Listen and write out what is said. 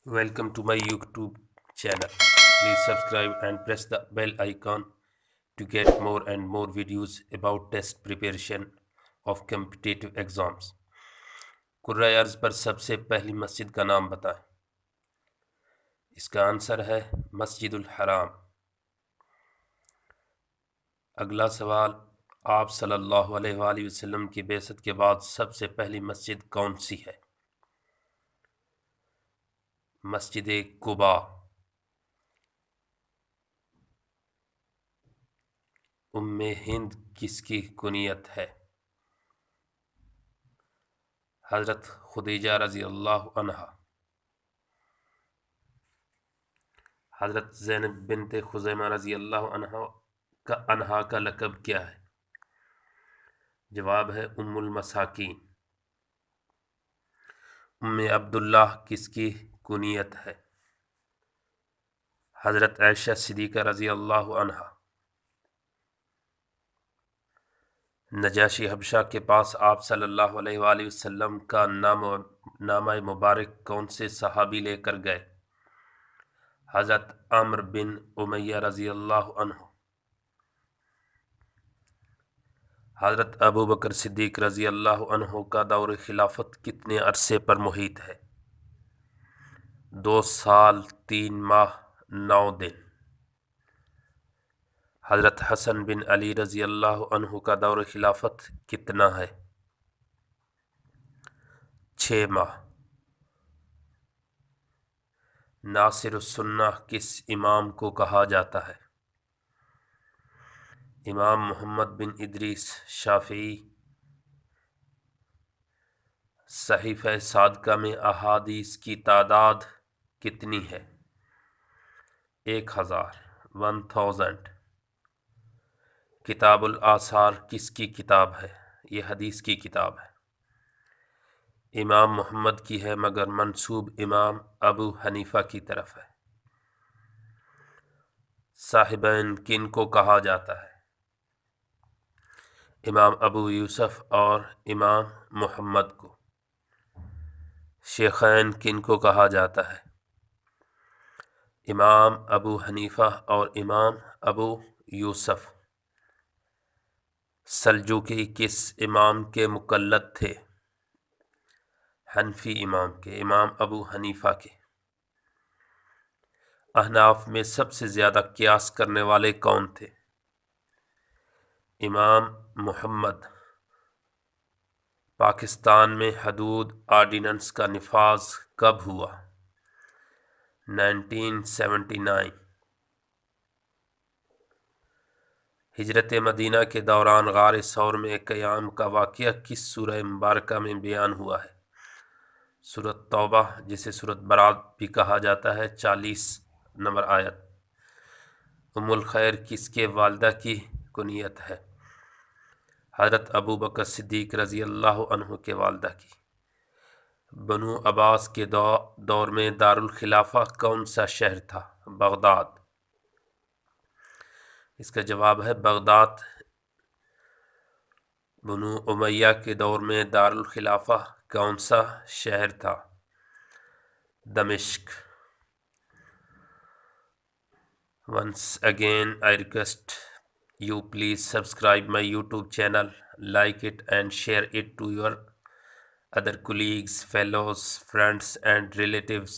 Welcome to my YouTube channel. Please subscribe and press the bell icon to get more and more videos about test preparation of competitive exams. قرۂ ارض پر سب سے پہلی مسجد کا نام بتائیں۔ اس کا answer ہے مسجد الحرام۔ اگلا سوال، آپ صلی اللہ علیہ وآلہ وسلم کی بعثت کے بعد سب سے پہلی مسجد کون سی ہے؟ مسجد قباء۔ ام ہند کس کی کنیت ہے؟ حضرت خدیجہ رضی اللہ عنہا۔ حضرت زینب بنت خزیمہ رضی اللہ عنہا کا لقب کیا ہے؟ جواب ہے ام المساکین۔ ام عبداللہ کس کی کنیت ہے؟ حضرت عائشہ صدیقہ رضی اللہ عنہا۔ نجاشی حبشہ کے پاس آپ صلی اللہ علیہ وآلہ وسلم کا نامہ مبارک کون سے صحابی لے کر گئے؟ حضرت عمرو بن امیہ رضی اللہ عنہ۔ حضرت ابو بکر صدیق رضی اللہ عنہ کا دور خلافت کتنے عرصے پر محیط ہے؟ 2 سال 3 ماہ 9 دن۔ حضرت حسن بن علی رضی اللہ عنہ کا دور خلافت کتنا ہے؟ 6 ماہ۔ ناصر السنہ کس امام کو کہا جاتا ہے؟ امام محمد بن ادریس شافعی۔ صحیفہ صادقہ میں احادیث کی تعداد کتنی ہے؟ 1000۔ کتاب الآثار کس کی کتاب ہے؟ یہ حدیث کی کتاب ہے۔ امام محمد کی ہے مگر منسوب امام ابو حنیفہ کی طرف ہے۔ صاحبین کن کو کہا جاتا ہے؟ امام ابو یوسف اور امام محمد کو۔ شیخین کن کو کہا جاتا ہے؟ امام ابو حنیفہ اور امام ابو یوسف۔ سلجوقی کس امام کے مقلد تھے؟ حنفی امام کے، امام ابو حنیفہ کے۔ احناف میں سب سے زیادہ قیاس کرنے والے کون تھے؟ امام محمد۔ پاکستان میں حدود آرڈیننس کا نفاذ کب ہوا؟ 1979۔ ہجرت مدینہ کے دوران غار ثور میں قیام کا واقعہ کس سورہ مبارکہ میں بیان ہوا ہے؟ سورۃ توبہ، جسے سورۃ برات بھی کہا جاتا ہے، 40 نمبر آیت۔ ام الخیر کس کے والدہ کی کنیت ہے؟ حضرت ابو بکر صدیق رضی اللہ عنہ کے والدہ کی۔ بنو عباس کے دور میں دارالخلافہ کون سا شہر تھا؟ بغداد۔ اس کا جواب ہے بغداد۔ بنو امیہ کے دور میں دارالخلافہ کون سا شہر تھا؟ دمشق۔ Once again, I request you please subscribe my YouTube channel, like it and share it to your other colleagues, fellows, friends and relatives.